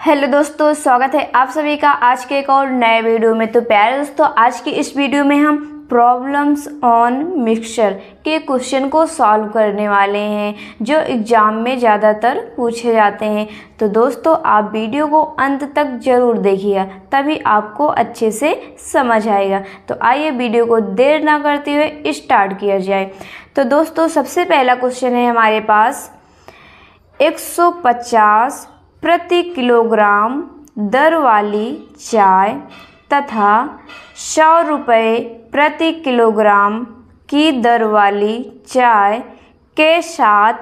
Hello दोस्तों, स्वागत है आप सभी का आज के एक और नए वीडियो में। तो प्यारे दोस्तों, आज की इस वीडियो में हम प्रॉब्लम्स ऑन मिक्सचर के क्वेश्चन को सॉल्व करने वाले हैं जो एग्ज़ाम में ज़्यादातर पूछे जाते हैं। तो दोस्तों, आप वीडियो को अंत तक ज़रूर देखिएगा, तभी आपको अच्छे से समझ आएगा। तो आइए वीडियो को देर ना करते हुए स्टार्ट किया जाए। तो दोस्तों, सबसे पहला क्वेश्चन है हमारे पास 150 प्रति किलोग्राम दर वाली चाय तथा 100 रुपये प्रति किलोग्राम की दर वाली चाय के साथ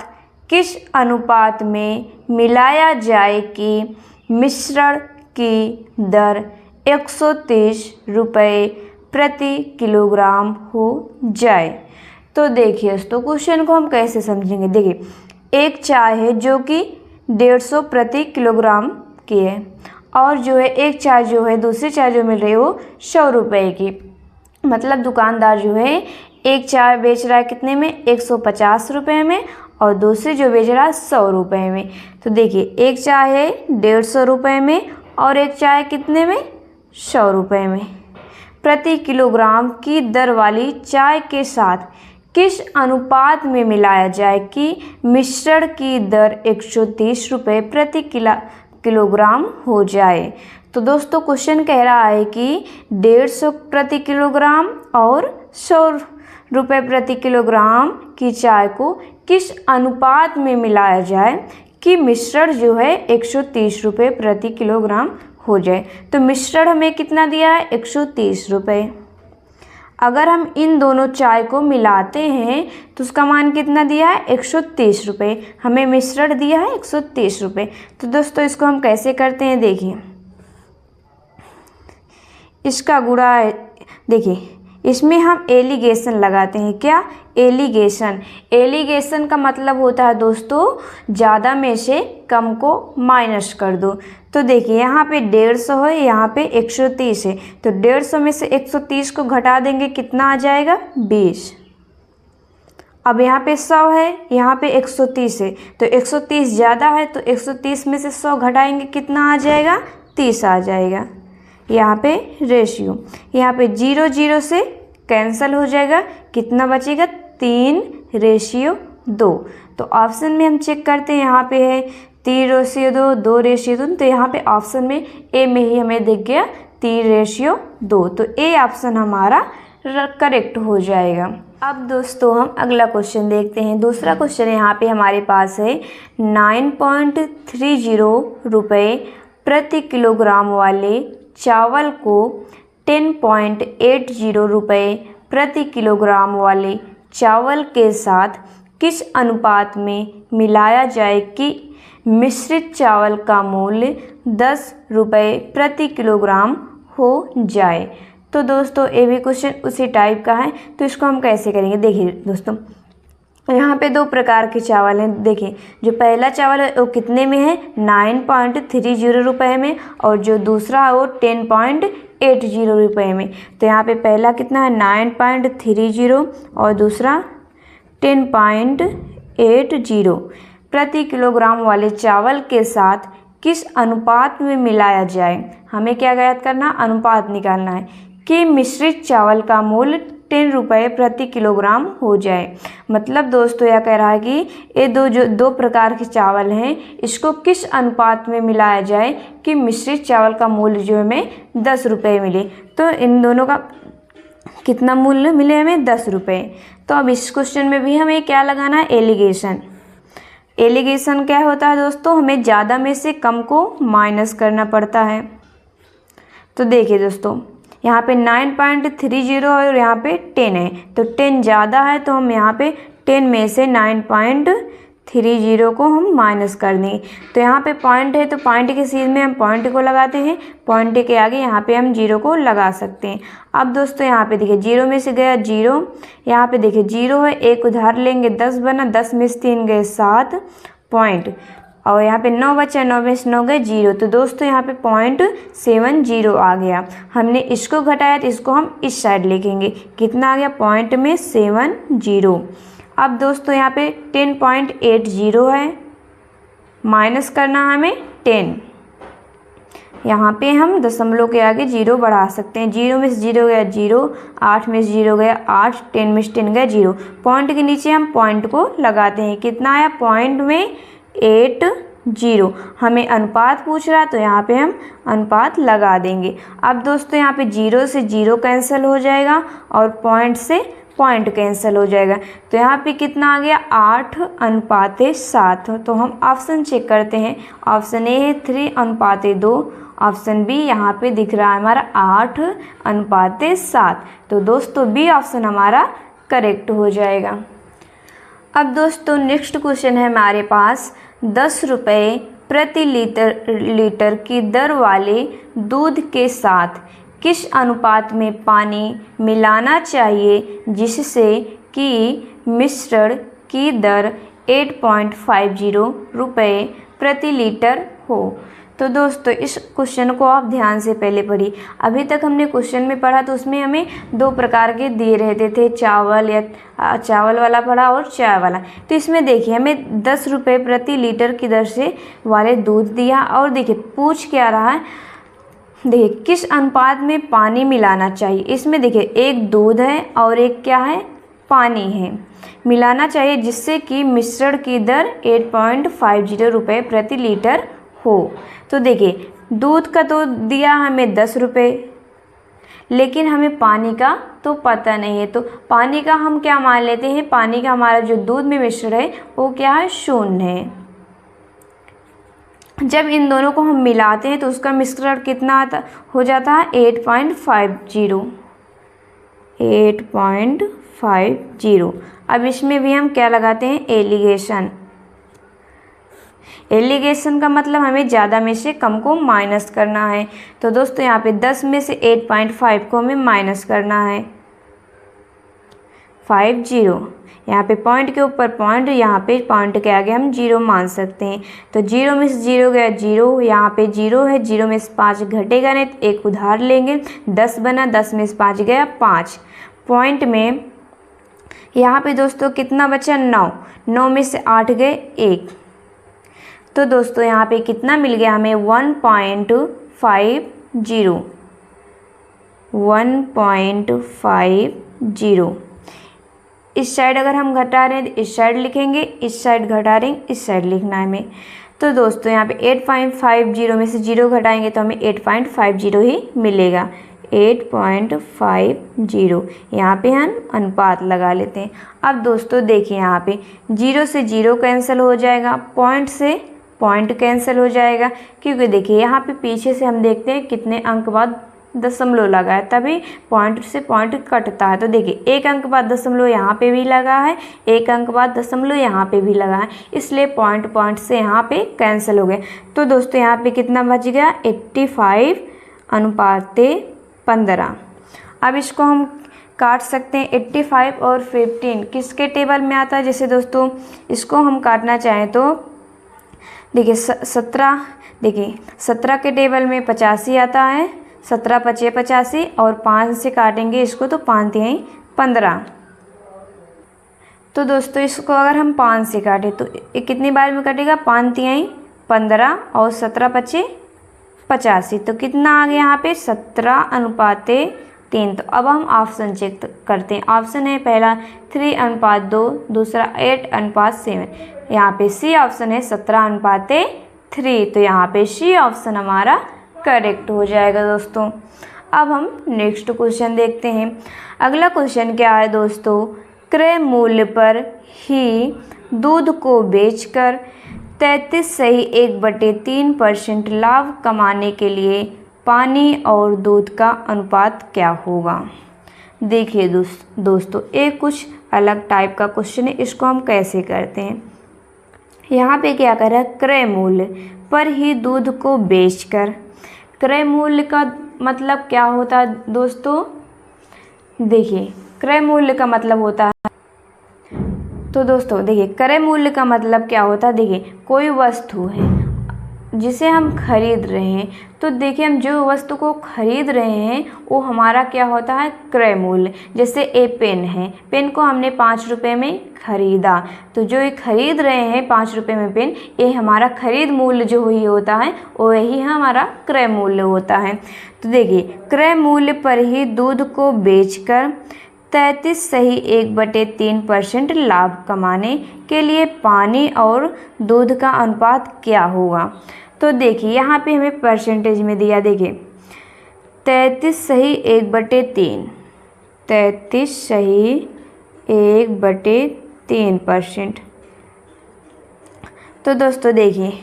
किस अनुपात में मिलाया जाए कि मिश्रण की दर 130 रुपये प्रति किलोग्राम हो जाए। तो देखिए दोस्तों, क्वेश्चन को हम कैसे समझेंगे। देखिए, एक चाय है जो कि 150 प्रति किलोग्राम की है और जो है एक चाय जो है दूसरी चाय जो मिल रही है वो 100 रुपये की। मतलब दुकानदार जो है एक चाय बेच रहा है कितने में, 150 रुपये में, और दूसरी जो बेच रहा है 100 रुपये में। तो देखिए, एक चाय है 150 रुपये में और एक चाय कितने में, 100 रुपये में। प्रति किलोग्राम की दर वाली चाय के साथ किस अनुपात में मिलाया जाए कि मिश्रण की दर 130 रुपये प्रति किलोग्राम हो जाए। तो दोस्तों, क्वेश्चन कह रहा है कि 150 प्रति किलोग्राम और 100 रुपये प्रति किलोग्राम की चाय को किस अनुपात में मिलाया जाए कि मिश्रण जो है 130 रुपये प्रति किलोग्राम हो जाए। तो मिश्रण हमें कितना दिया है, 130 रुपये। अगर हम इन दोनों चाय को मिलाते हैं तो उसका मान कितना दिया है, 130 रुपये। हमें मिश्रण दिया है 130 रुपये। तो दोस्तों, इसको हम कैसे करते हैं, देखिए, इसका गुणा है। देखिए, इसमें हम एलिगेशन लगाते हैं। क्या, एलिगेशन का मतलब होता है दोस्तों, ज़्यादा में से कम को माइनस कर दो। तो देखिए, यहाँ पे 150 है, यहाँ पे 130 है। तो 150 में से 130 को घटा देंगे, कितना आ जाएगा, 20। अब यहाँ पे 100 है, यहाँ पे 130 है। तो 130 ज़्यादा है, तो 130 में से 100 घटाएंगे, कितना आ जाएगा, 30 आ जाएगा। यहाँ पे रेशियो, यहाँ पे 0 0 से कैंसिल हो जाएगा, कितना बचेगा, 3:2। तो ऑप्शन में हम चेक करते हैं, यहाँ पे है 3:2, 2:2। तो यहाँ पे ऑप्शन में ए में ही हमें दिख गया 3:2। तो ए ऑप्शन हमारा करेक्ट हो जाएगा। अब दोस्तों, हम अगला क्वेश्चन देखते हैं। दूसरा क्वेश्चन यहाँ पे हमारे पास है 9.30 रुपये प्रति किलोग्राम वाले चावल को 10.80 रुपये प्रति किलोग्राम वाले चावल के साथ किस अनुपात में मिलाया जाए कि मिश्रित चावल का मूल्य 10 रुपये प्रति किलोग्राम हो जाए। तो दोस्तों, ये भी क्वेश्चन उसी टाइप का है। तो इसको हम कैसे करेंगे, देखिए दोस्तों, यहाँ पे दो प्रकार के चावल हैं। देखिए, जो पहला चावल है वो कितने में है, 9.30 रुपये में, और जो दूसरा है वो 10.80 रुपये में। तो यहाँ पे पहला कितना है, 9.30 और दूसरा 10.80 प्रति किलोग्राम वाले चावल के साथ किस अनुपात में मिलाया जाए। हमें क्या ज्ञात करना, अनुपात निकालना है कि मिश्रित चावल का मूल्य 10 रुपये प्रति किलोग्राम हो जाए। मतलब दोस्तों, यह कह रहा है कि ये दो प्रकार के चावल हैं, इसको किस अनुपात में मिलाया जाए कि मिश्रित चावल का मूल्य जो हमें 10 रुपये मिले। तो इन दोनों का कितना मूल्य मिले हमें, 10 रुपये। तो अब इस क्वेश्चन में भी हमें क्या लगाना है, एलिगेशन क्या होता है दोस्तों, हमें ज़्यादा में से कम को माइनस करना पड़ता है। तो देखिए दोस्तों, यहाँ पे 9.30 और यहाँ पे 10 है। तो 10 ज़्यादा है, तो हम यहाँ पे 10 में से 9.30 को हम माइनस कर देंगे। तो यहाँ पे पॉइंट है, तो पॉइंट के सीध में हम पॉइंट को लगाते हैं, पॉइंट के आगे यहाँ पे हम 0 को लगा सकते हैं। अब दोस्तों, यहाँ पे देखिए 0 में से गया 0, यहाँ पे देखिए 0 है, एक उधार लेंगे, 10 बना, 10 में से 3 गए 7 पॉइंट, और यहाँ पे 9 बचा, 9 में से 9 गए 0। तो दोस्तों, यहाँ पे 0.70 आ गया। हमने इसको घटाया तो इसको हम इस साइड लिखेंगे, कितना आ गया, पॉइंट में 70। अब दोस्तों, यहाँ पे 10.80 है, माइनस करना हमें 10, यहाँ पे हम दशमलव के आगे 0 बढ़ा सकते हैं। 0 में से 0 गया 0, 8 में से 0 गया 8, 10 में से 10 गया 0। पॉइंट के नीचे हम पॉइंट को लगाते हैं। कितना आया पॉइंट में 80। हमें अनुपात पूछ रहा तो यहाँ पे हम अनुपात लगा देंगे। अब दोस्तों यहाँ पे 0 से 0 कैंसिल हो जाएगा और पॉइंट से पॉइंट कैंसिल हो जाएगा। तो यहाँ पे कितना आ गया 8:7। तो हम ऑप्शन चेक करते हैं। ऑप्शन ए है 3:2। ऑप्शन बी यहाँ पे दिख रहा है हमारा 8:7। तो दोस्तों बी ऑप्शन हमारा करेक्ट हो जाएगा। अब दोस्तों नेक्स्ट क्वेश्चन है हमारे पास 10 रुपये प्रति लीटर की दर वाले दूध के साथ किस अनुपात में पानी मिलाना चाहिए जिससे कि मिश्रण की दर 8.50 रुपये प्रति लीटर हो। तो दोस्तों इस क्वेश्चन को आप ध्यान से पहले पढ़िए। अभी तक हमने क्वेश्चन में पढ़ा तो उसमें हमें 2 प्रकार के दिए रहते थे, चावल या चावल वाला पढ़ा और चाय वाला। तो इसमें देखिए हमें 10 रुपये प्रति लीटर की दर से वाले दूध दिया और देखिए पूछ क्या रहा है, देखिए किस अनुपात में पानी मिलाना चाहिए। इसमें देखिए एक दूध है और एक क्या है पानी है, मिलाना चाहिए जिससे कि मिश्रण की दर 8.50 रुपये प्रति लीटर हो। तो देखिए दूध का तो दिया हमें 10 रुपये, लेकिन हमें पानी का तो पता नहीं है। तो पानी का हम क्या मान लेते हैं, पानी का हमारा जो दूध में मिश्रण है वो क्या है 0 है। जब इन दोनों को हम मिलाते हैं तो उसका मिश्रण कितना हो जाता है 8.50। अब इसमें भी हम क्या लगाते हैं एलिगेशन का मतलब हमें ज़्यादा में से कम को माइनस करना है। तो दोस्तों यहाँ पे 10 में से 8.5 को हमें माइनस करना है 50। यहाँ पे पॉइंट के ऊपर पॉइंट, यहाँ पे पॉइंट के आगे हम 0 मान सकते हैं। तो 0 में से 0 गया 0, यहाँ पे 0 है, 0 में से 5 घटेगा नहीं तो एक उधार लेंगे, 10 बना, 10 में से 5 गया 5। पॉइंट में यहाँ पे दोस्तों कितना बचा 9, 9 में से 8 गए 1। तो दोस्तों यहाँ पे कितना मिल गया हमें 1.50। इस साइड अगर हम घटा रहे हैं तो इस साइड लिखेंगे, इस साइड घटा रहे हैं इस साइड लिखना है हमें। तो दोस्तों यहाँ पे 8.50 में से 0 घटाएंगे तो हमें 8.50 ही मिलेगा, 8.50। यहाँ पे हम अनुपात लगा लेते हैं। अब दोस्तों देखिए यहाँ पे 0 से 0 कैंसिल हो जाएगा, पॉइंट से पॉइंट कैंसिल हो जाएगा, क्योंकि देखिए यहाँ पे पीछे से हम देखते हैं कितने अंक बाद दशमलव लगा है, तभी पॉइंट से पॉइंट कटता है। तो देखिए एक अंक बाद दशमलव यहाँ पे भी लगा है, एक अंक बाद दशमलव यहाँ पे भी लगा है, इसलिए पॉइंट से यहाँ पे कैंसिल हो गए। तो दोस्तों यहाँ पे कितना बच गया 85:15। अब इसको हम काट सकते हैं। 85 और 15 किसके टेबल में आता है, जैसे दोस्तों इसको हम काटना चाहें तो देखिए 17 के टेबल में 85 आता है, 17 × 5 = 85 और 5 से काटेंगे इसको तो 5 × 3 = 15। तो दोस्तों इसको अगर हम 5 से काटें तो ये कितनी बार में कटेगा 5 × 3 = 15 और 17 × 5 = 85। तो कितना आ गया यहाँ पे 17:3। तो अब हम ऑप्शन चेक करते हैं। ऑप्शन है पहला 3:2, दूसरा 8:7। यहाँ पे सी ऑप्शन है 17:3। तो यहाँ पे सी ऑप्शन हमारा करेक्ट हो जाएगा दोस्तों। अब हम नेक्स्ट क्वेश्चन देखते हैं। अगला क्वेश्चन क्या है दोस्तों, क्रय मूल्य पर ही दूध को बेचकर 33.1/3% लाभ कमाने के लिए पानी और दूध का अनुपात क्या होगा। देखिए दोस्तों एक कुछ अलग टाइप का क्वेश्चन है, इसको हम कैसे करते हैं। यहाँ पे क्या कर रहा है, क्रय मूल्य पर ही दूध को बेचकर। क्रय मूल्य का मतलब क्या होता है दोस्तों, देखिए क्रय मूल्य का मतलब होता है, तो दोस्तों देखिए क्रय मूल्य का मतलब क्या होता है। देखिए कोई वस्तु है जिसे हम खरीद रहे हैं, तो देखिए हम जो वस्तु को खरीद रहे हैं वो हमारा क्या होता है, क्रय मूल्य। जैसे ए पेन है, पेन को हमने 5 रुपये में खरीदा, तो जो ये खरीद रहे हैं 5 रुपये में पेन, ये हमारा खरीद मूल्य जो ही होता है वो यही हमारा क्रय मूल्य होता है। तो देखिए क्रय मूल्य पर ही दूध को बेचकर 33 सही 1/3% लाभ कमाने के लिए पानी और दूध का अनुपात क्या होगा। तो देखिए यहाँ पे हमें परसेंटेज में दिया, देखिए 33 सही 1/3, 33 सही 1/3%। तो दोस्तों देखिए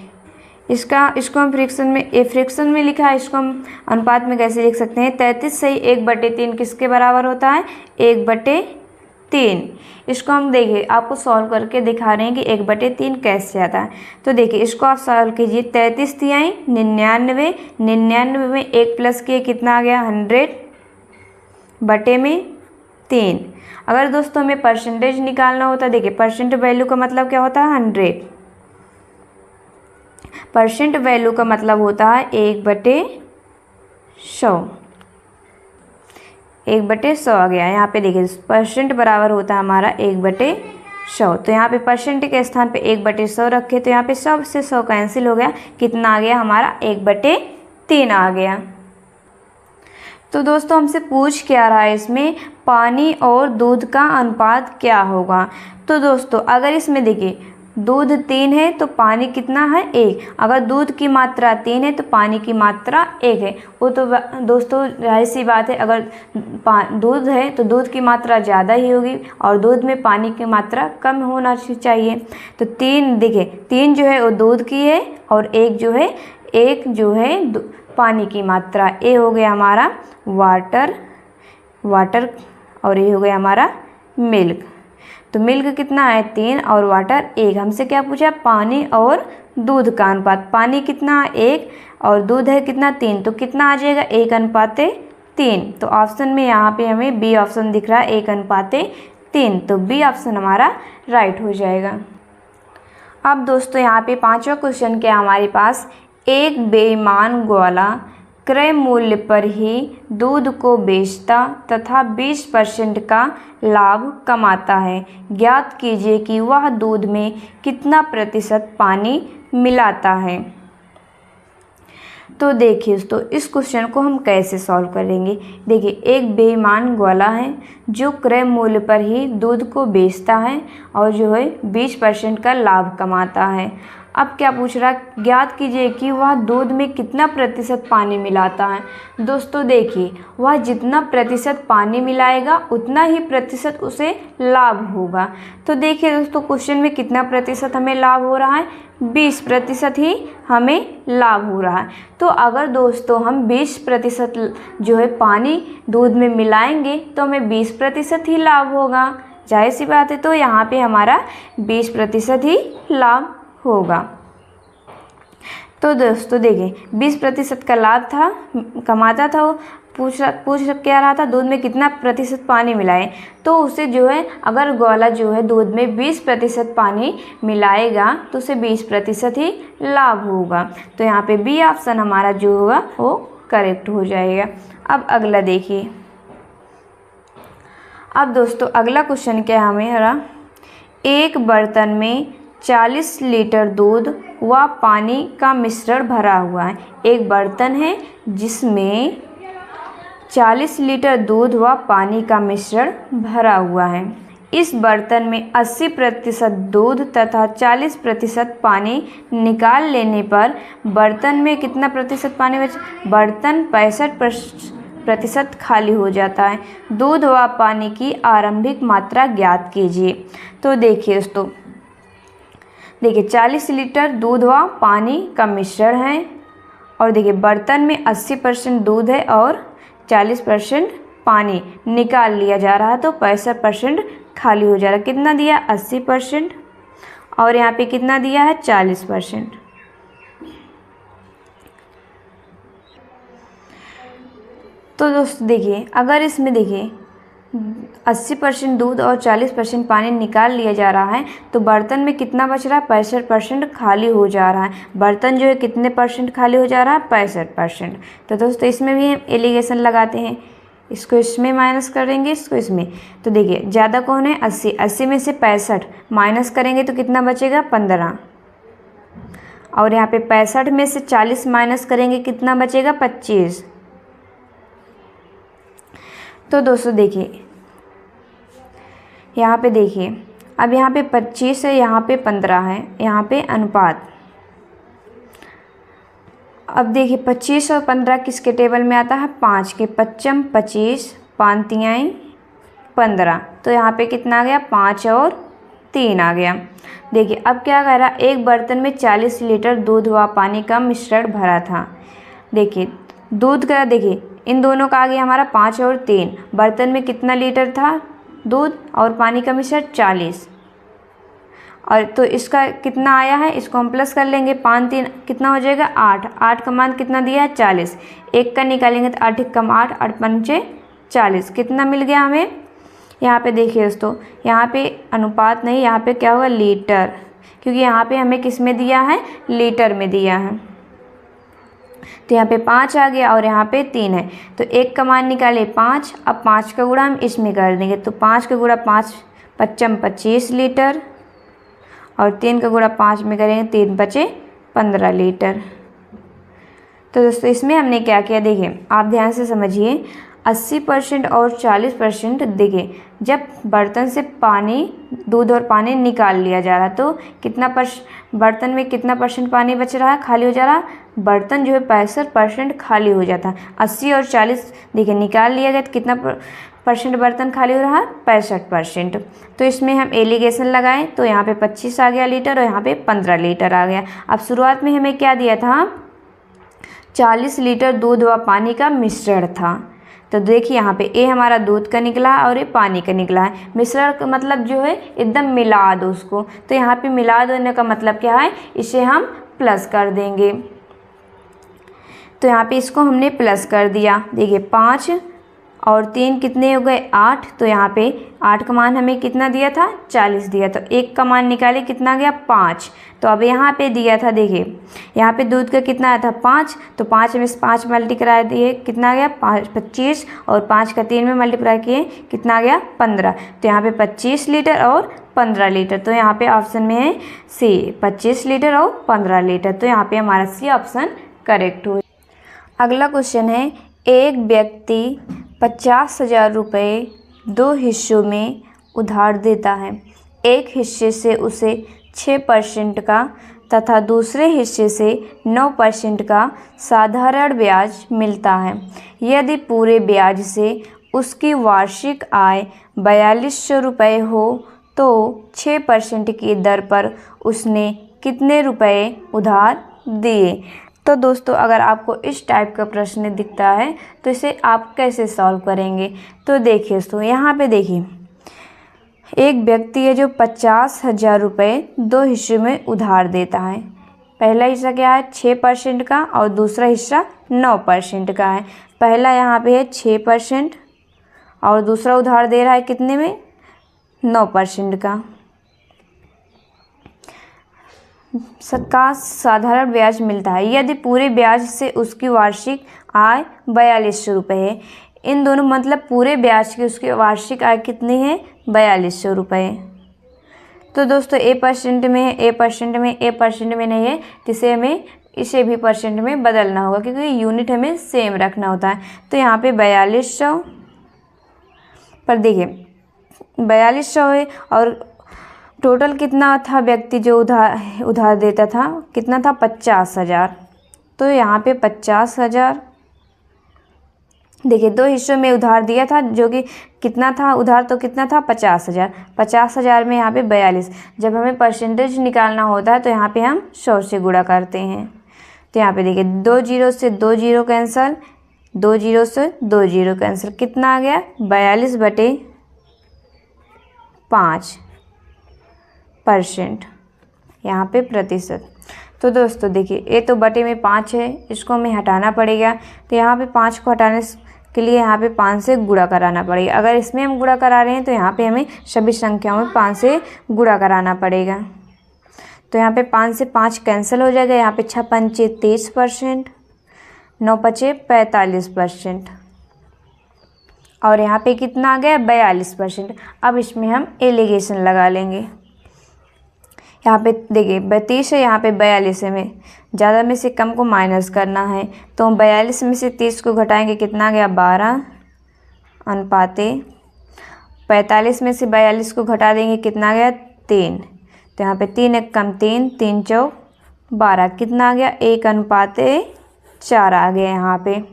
इसको हम फ्रैक्शन में लिखा है, इसको हम अनुपात में कैसे लिख सकते हैं। 33 सही 1/3 किसके बराबर होता है, 1/3। इसको हम देखिए आपको सॉल्व करके दिखा रहे हैं कि 1/3 कैसे आता है। तो देखिए इसको आप सॉल्व कीजिए, 33 तिहाई 99, 99 में 1 प्लस किए कितना आ गया 100/3। अगर दोस्तों हमें परसेंटेज निकालना होता, देखिए परसेंट वैल्यू का मतलब क्या होता है 100, परसेंट वैल्यू का मतलब होता है 1/100, 1/100 आ गया। यहाँ पे देखिए परसेंट बराबर होता है हमारा 1/100, तो यहाँ पे परसेंट के स्थान पे 1/100 रखे, तो यहाँ पे 100 से 100 कैंसिल हो गया, कितना आ गया हमारा 1/3 आ गया। तो दोस्तों हमसे पूछ क्या रहा है इसमें, पानी और दूध का अनुपात क्या होगा। तो दोस्तों अगर इसमें देखिए दूध 3 है तो पानी कितना है 1, अगर दूध की मात्रा 3 है तो पानी की मात्रा 1 है। वो तो दोस्तों जाहिर सी बात है, अगर दूध है तो दूध की मात्रा ज़्यादा ही होगी और दूध में पानी की मात्रा कम होना चाहिए। तो 3 देखिए 3 जो है वो दूध की है और 1 जो है पानी की मात्रा। ए हो गया हमारा वाटर और ये हो गया हमारा मिल्क। तो मिल्क कितना है 3 और वाटर 1। हमसे क्या पूछा, पानी और दूध का अनुपात। पानी कितना 1 और दूध है कितना 3, तो कितना आ जाएगा 1:3। तो ऑप्शन में यहाँ पे हमें बी ऑप्शन दिख रहा है 1:3, तो बी ऑप्शन हमारा राइट हो जाएगा। अब दोस्तों यहाँ पे 5वां क्वेश्चन क्या हमारे पास, एक बेईमान ग्वाला क्रय मूल्य पर ही दूध को बेचता तथा 20% का लाभ कमाता है। ज्ञात कीजिए कि वह दूध में कितना प्रतिशत पानी मिलाता है। तो देखिए दोस्तों इस क्वेश्चन को हम कैसे सॉल्व करेंगे। देखिए एक बेईमान ग्वाला है जो क्रय मूल्य पर ही दूध को बेचता है और जो है 20% का लाभ कमाता है। अब क्या पूछ रहा है, ज्ञात कीजिए कि वह दूध में कितना प्रतिशत पानी मिलाता है। दोस्तों देखिए वह जितना प्रतिशत पानी मिलाएगा उतना ही प्रतिशत उसे लाभ होगा। तो देखिए दोस्तों क्वेश्चन में कितना प्रतिशत हमें लाभ हो रहा है, 20% ही हमें लाभ हो रहा है। तो अगर दोस्तों हम 20% जो है पानी दूध में मिलाएंगे तो हमें 20% ही लाभ होगा, जाहिर सी बात है। तो यहाँ पे हमारा 20% ही लाभ होगा। तो दोस्तों देखिए 20% का लाभ था, कमाता था वो, पूछ क्या रहा था, दूध में कितना प्रतिशत पानी मिलाए। तो उसे जो है अगर ग्वाला जो है दूध में 20% पानी मिलाएगा तो उसे 20% ही लाभ होगा। तो यहाँ पे बी ऑप्शन हमारा जो होगा वो करेक्ट हो जाएगा। अब अगला देखिए, अब दोस्तों अगला क्वेश्चन क्या है हमारा, एक बर्तन में 40 लीटर दूध व पानी का मिश्रण भरा हुआ है। एक बर्तन है जिसमें 40 लीटर दूध व पानी का मिश्रण भरा हुआ है। इस बर्तन में 80% दूध तथा 40% पानी निकाल लेने पर बर्तन में कितना प्रतिशत पानी बचा, बर्तन 65% खाली हो जाता है। दूध व पानी की आरंभिक मात्रा ज्ञात कीजिए। तो देखिए दोस्तों, देखिए 40 लीटर दूध व पानी का मिश्रण है और देखिए बर्तन में 80% दूध है और 40% पानी निकाल लिया जा रहा है, तो 65% खाली हो जा रहा है। कितना दिया 80% और यहाँ पे कितना दिया है 40%। तो दोस्तों देखिए अगर इसमें देखिए 80% दूध और 40% पानी निकाल लिया जा रहा है, तो बर्तन में कितना बच रहा है? 65% खाली हो जा रहा है। बर्तन जो है कितने परसेंट खाली हो जा रहा है? 65%। तो दोस्तों इसमें भी हम एलिगेशन लगाते हैं, इसको इसमें माइनस करेंगे, इसको इसमें। तो देखिए ज़्यादा कौन है? 80। 80 में से 65 माइनस करेंगे तो कितना बचेगा? 15। और यहाँ पे 65 में से 40 माइनस करेंगे, कितना बचेगा? 25। तो दोस्तों देखिए यहाँ पे देखिए, अब यहाँ पे 25 है, यहाँ पे 15 है, यहाँ पे अनुपात। अब देखिए 25 और 15 किसके टेबल में आता है? 5 के। 5 25, 5 तियाई 15। तो यहाँ पे कितना आ गया? 5 और 3 आ गया। देखिए अब क्या कह रहा है? एक बर्तन में 40 लीटर दूध व पानी का मिश्रण भरा था। देखिए दूध का, देखिए इन दोनों का आ गया हमारा 5 और 3। बर्तन में कितना लीटर था दूध और पानी का मिश्रण? 40। और तो इसका कितना आया है? इसको हम प्लस कर लेंगे। 5 3 कितना हो जाएगा? 8। 8 का मान कितना दिया है? 40। एक का निकालेंगे तो 8 कम 8, 8 पंचे 40। कितना मिल गया हमें? यहाँ पे देखिए दोस्तों, यहाँ पे अनुपात नहीं, यहाँ पे क्या होगा? लीटर, क्योंकि यहाँ पे हमें किस में दिया है? लीटर में दिया है। तो यहाँ पे 5 आ गया और यहाँ पे 3 है, तो एक का मान निकाले 5। अब 5 का गुणा हम इसमें कर देंगे, तो 5 का गुणा 5 55 25 लीटर, और 3 का गुणा 5 में करेंगे, 3 बचे 15 लीटर। तो दोस्तों इसमें हमने क्या किया? देखिए आप ध्यान से समझिए, 80% और 40%। देखिए जब बर्तन से पानी, दूध और पानी निकाल लिया जा रहा है, तो कितना बर्तन में कितना परसेंट पानी बच रहा है? खाली हो जा रहा है। बर्तन जो है 65% खाली हो जाता है। 80 और 40 देखिए निकाल लिया गया, तो कितना परसेंट बर्तन खाली हो रहा है? 65%। तो इसमें हम एलिगेशन लगाएं, तो यहाँ पे 25 आ गया लीटर और यहाँ पे 15 लीटर आ गया। अब शुरुआत में हमें क्या दिया था? 40 लीटर दूध व पानी का मिश्रण था। तो देखिए यहाँ पे ए हमारा दूध का निकला है और ये पानी का निकला है। मिश्रण का मतलब जो है एकदम मिला दो उसको, तो यहाँ पे मिला देने का मतलब क्या है? इसे हम प्लस कर देंगे। तो यहाँ पे इसको हमने प्लस कर दिया। देखिए 5 और 3 कितने हो गए? 8। तो यहाँ पे 8 का मान हमें कितना दिया था? 40 दिया। तो एक का मान निकाले, कितना गया? 5। तो अब यहाँ पे दिया था, देखिए यहाँ पे दूध का कितना आया था? 5। तो 5 में से 5 मल्टीप्लाई दिए, कितना गया? 25। और 5 का 3 में मल्टीप्लाई किए, कितना आ गया? 15। तो यहाँ पे 25 लीटर और 15 लीटर। तो यहाँ पे ऑप्शन में है सी, 25 लीटर और 15 लीटर। तो यहाँ पे हमारा सी ऑप्शन करेक्ट हुआ। अगला क्वेश्चन है, एक व्यक्ति 50,000 रुपये 2 हिस्सों में उधार देता है। एक हिस्से से उसे 6% का तथा दूसरे हिस्से से 9% का साधारण ब्याज मिलता है। यदि पूरे ब्याज से उसकी वार्षिक आय 4200 रुपये हो तो 6% की दर पर उसने कितने रुपये उधार दिए? तो दोस्तों अगर आपको इस टाइप का प्रश्न दिखता है तो इसे आप कैसे सॉल्व करेंगे? तो देखिए दोस्तों, यहाँ पे देखिए एक व्यक्ति है जो 50,000 रुपये 2 हिस्सों में उधार देता है। पहला हिस्सा क्या है? 6% का और दूसरा हिस्सा 9% का है। पहला यहाँ पे है 6% और दूसरा उधार दे रहा है कितने में? 9% का। का साधारण ब्याज मिलता है। यदि पूरे ब्याज से उसकी वार्षिक आय 4200 रुपये है। इन दोनों मतलब पूरे ब्याज की उसकी वार्षिक आय कितनी है? 4200 रुपये। तो दोस्तों ए परसेंट में है, ए परसेंट में, ए परसेंट में नहीं है, तो इसे हमें इसे भी परसेंट में बदलना होगा क्योंकि यूनिट हमें सेम रखना होता है। तो यहाँ पे 4200 पर देखिए 4200 है और टोटल कितना था व्यक्ति जो उधार देता था? कितना था? 50,000। तो यहाँ पे 50,000 देखिए 2 हिस्सों में उधार दिया था, जो कि कितना था उधार? तो कितना था? 50,000। 50,000 में यहाँ पे 42। जब हमें परसेंटेज निकालना होता है तो यहाँ पे हम 100 से गुणा करते हैं। तो यहाँ पे देखिए 2 जीरो से 2 जीरो कैंसिल, 2 जीरो से 2 जीरो कैंसिल, कितना आ गया? 42/5% यहाँ पे प्रतिशत। तो दोस्तों देखिए ये तो बटे में 5 है, इसको हमें हटाना पड़ेगा। तो यहाँ पे 5 को हटाने के लिए यहाँ पे 5 से गुणा कराना पड़ेगा। अगर इसमें हम गुणा करा रहे हैं तो यहाँ पे हमें सभी संख्याओं में 5 से गुणा कराना पड़ेगा। तो यहाँ पे 5 से 5 कैंसिल हो जाएगा। यहाँ पे 6 पंचे 30%, 9 पचे 45%, और यहाँ पे कितना आ गया 42%। अब इसमें हम एलिगेशन लगा लेंगे। यहाँ पे देखिए 32 है, यहाँ पे 42 है, में ज़्यादा में से कम को माइनस करना है। तो हम 42 में से 30 को घटाएंगे, कितना आ गया 12 अनुपाते 45 में से 42 को घटा देंगे, कितना आ गया 3। तो यहाँ पे 3 एक कम 3, 3 चौक 12, कितना आ गया 1 अनुपाते 4 आ गया यहाँ पे।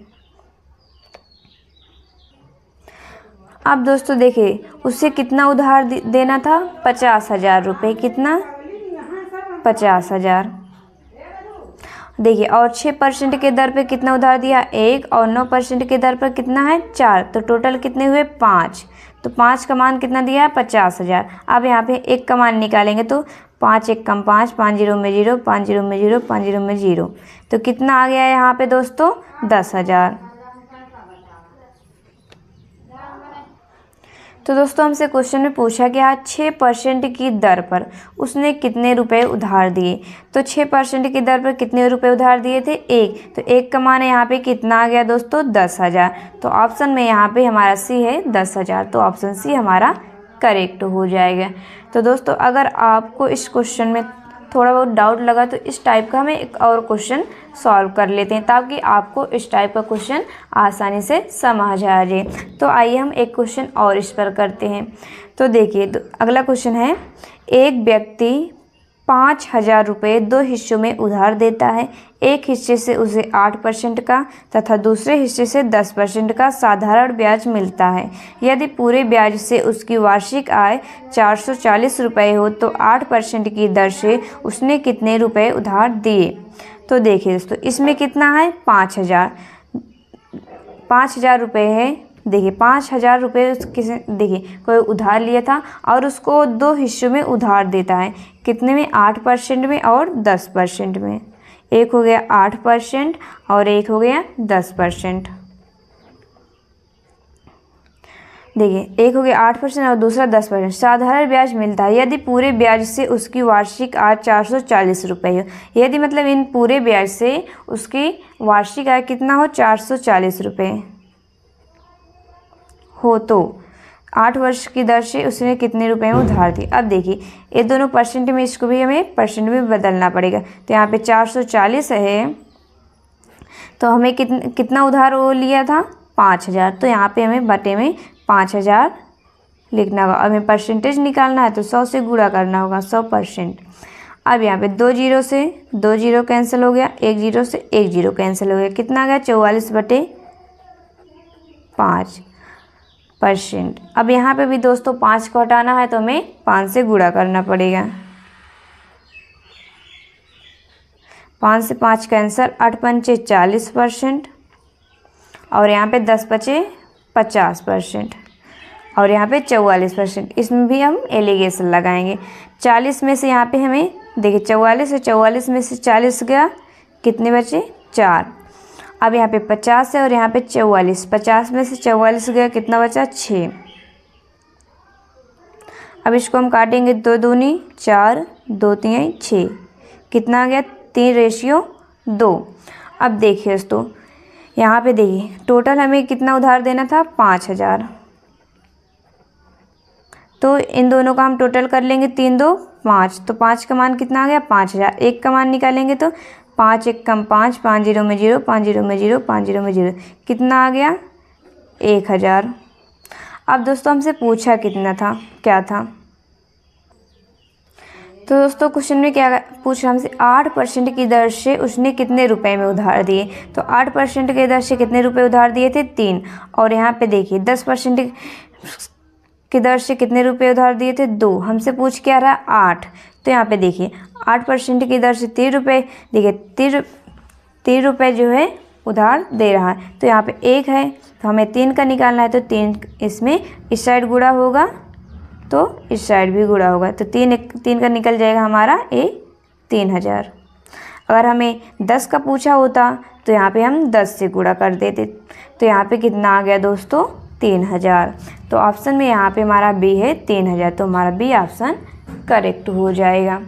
अब दोस्तों देखिए उससे कितना उधार देना था 50,000 रुपये, कितना 50,000। देखिए और 6% के दर पे कितना उधार दिया 1, और 9% के दर पर कितना है 4, तो टोटल कितने हुए 5। तो 5 का मान कितना दिया 50,000। अब यहाँ पे 1 का मान निकालेंगे तो 5 एक कम 5, 5 जीरो में 0, 5 जीरो में 0, 5 जीरो में 0, तो कितना आ गया यहाँ पे दोस्तों 10,000। तो दोस्तों हमसे क्वेश्चन में पूछा गया 6% की दर पर उसने कितने रुपए उधार दिए। तो 6% की दर पर कितने रुपए उधार दिए थे 1, तो 1 का मान यहाँ पे कितना आ गया दोस्तों 10,000। तो ऑप्शन में यहाँ पे हमारा सी है 10,000, तो ऑप्शन सी हमारा करेक्ट हो जाएगा। तो दोस्तों अगर आपको इस क्वेश्चन में थोड़ा बहुत डाउट लगा तो इस टाइप का हमें एक और क्वेश्चन सॉल्व कर लेते हैं, ताकि आपको इस टाइप का क्वेश्चन आसानी से समझ आ जाए। तो आइए हम एक क्वेश्चन और इस पर करते हैं। तो देखिए अगला क्वेश्चन है, एक व्यक्ति 5,000 रुपये 2 हिस्सों में उधार देता है। एक हिस्से से उसे 8% का तथा दूसरे हिस्से से 10% का साधारण ब्याज मिलता है। यदि पूरे ब्याज से उसकी वार्षिक आय 440 रुपये हो तो 8% की दर से उसने कितने रुपए उधार दिए। तो देखिए दोस्तों इसमें कितना है 5,000 रुपये है। देखिए 5,000 रुपये किसी देखिए कोई उधार लिया था और उसको 2 हिस्सों में उधार देता है, कितने में 8% में और 10% में। एक हो गया 8% और एक हो गया 10%। देखिए एक हो गया 8% और दूसरा 10%। साधारण ब्याज मिलता है यदि पूरे ब्याज से उसकी वार्षिक आय 440 रुपये हो। यदि मतलब इन पूरे ब्याज से उसकी वार्षिक आय कितना हो 440 रुपये हो, तो 8 वर्ष की दर से उसने कितने रुपए में उधार दिए। अब देखिए ये दोनों परसेंट में, इसको भी हमें परसेंट में बदलना पड़ेगा। तो यहाँ पे 440 है तो हमें कितना उधार वो लिया था 5,000, तो यहाँ पे हमें बटे में 5,000 लिखना होगा। अब हमें परसेंटेज निकालना है तो 100 से गुणा करना होगा 100%। अब यहाँ पे 2 जीरो से 2 जीरो कैंसिल हो गया, 1 जीरो से 1 जीरो कैंसिल हो गया, कितना आ गया 44/5%। अब यहाँ पे भी दोस्तों 5 को हटाना है तो हमें 5 से गुणा करना पड़ेगा। 5 से 5 कैंसिल, 8 पंचे 40%, और यहाँ पे 10 बचे 50%, और यहाँ पे 44%। इसमें भी हम एलिगेशन लगाएंगे। 40 में से यहाँ पे हमें देखिए 44 है, 44 में से 40 गया, कितने बचे 4। अब यहाँ पे 50 है और यहाँ पे 44, 50 में से 44 गया, कितना बचा 6। अब इसको हम काटेंगे, 2 दूनी 4, 2 तिहाई 6, कितना आ गया 3:2। अब देखिए दोस्तों यहाँ पे देखिए टोटल हमें कितना उधार देना था 5,000, तो इन दोनों का हम टोटल कर लेंगे, 3 2 5, तो 5 का मान कितना आ गया 5,000। 1 का मान निकालेंगे तो 5 एक कम 5, 5 जीरो में 0, 5 जीरो में 0, 5 जीरो में 0, कितना आ गया 1,000। अब दोस्तों हमसे पूछा कितना था, क्या था, तो दोस्तों क्वेश्चन में क्या पूछ रहा हमसे 8% की दर से उसने कितने रुपए में उधार दिए। तो 8% की दर से कितने रुपए उधार दिए थे 3, और यहाँ पे देखिए 10% की दर से कितने रुपए उधार दिए थे 2। हमसे पूछ क्या रहा 8, तो यहाँ पे देखिए 8% की दर से 3 रुपये, देखिए 3 रुपये जो है उधार दे रहा है। तो यहाँ पे 1 है तो हमें 3 का निकालना है, तो 3 इसमें इस साइड गुणा होगा तो इस साइड भी गुणा होगा, तो 3 का निकल जाएगा हमारा 3,000। अगर हमें 10 का पूछा होता तो यहाँ पे हम 10 से गुणा कर देते, तो यहाँ पे कितना आ गया दोस्तों 3000। तो ऑप्शन में यहाँ पे हमारा बी है 3000, तो हमारा बी ऑप्शन करेक्ट हो जाएगा।